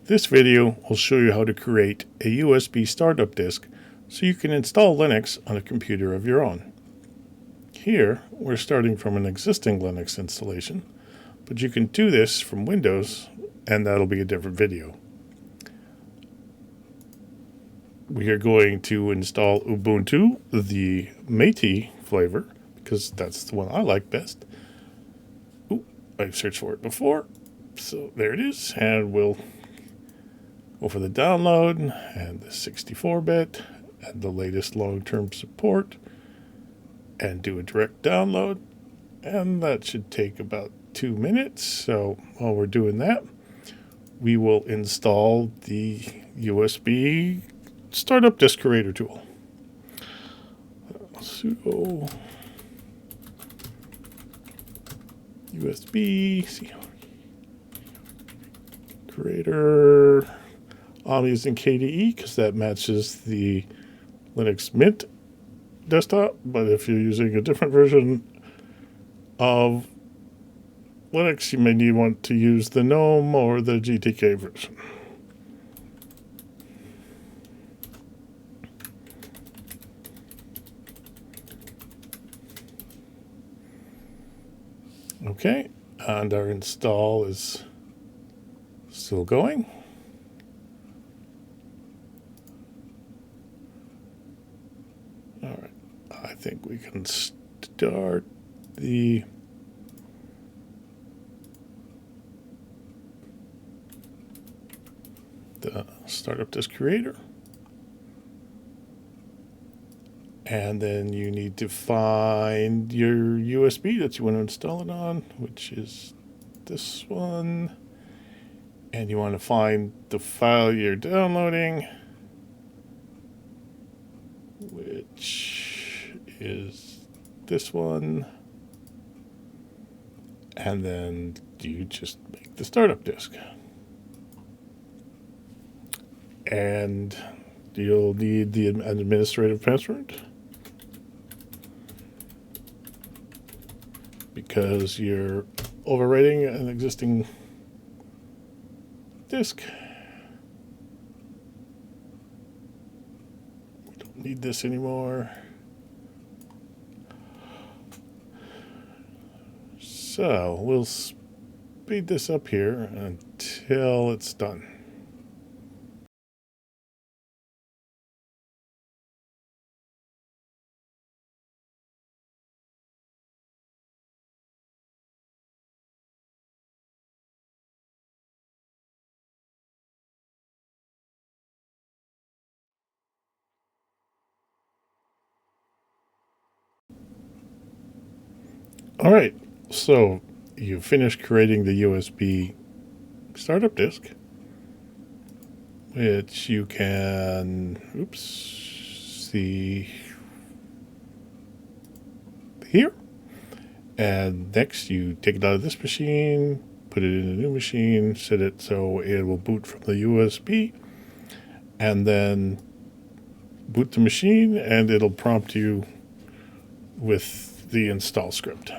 This video will show you how to create a USB startup disk so you can install Linux on a computer of your own. Here, we're starting from an existing Linux installation, but you can do this from Windows, and that'll be a different video. We are going to install Ubuntu, the Métis flavor, because that's the one I like best. Ooh, I've searched for it before, so there it is, and we'll go for the download and the 64-bit and the latest long-term support and do a direct download, and that should take about 2 minutes. So while we're doing that, we will install the USB startup disk creator tool. Sudo USB creator. I'm using KDE because that matches the Linux Mint desktop, but if you're using a different version of Linux, you may want to use the GNOME or the GTK version. Okay, and our install is still going. All right, I think we can start the startup disk creator. And then you need to find your USB that you want to install it on, which is this one. And you want to find the file you're downloading, which is this one. And then you just make the startup disk. And you'll need the administrative password, because you're overwriting an existing disk. We don't need this anymore. So we'll speed this up here until it's done. All right, so you finished creating the USB startup disk, which you can, see here. And next you take it out of this machine, put it in a new machine, set it so it will boot from the USB, and then boot the machine, and it'll prompt you with the install script.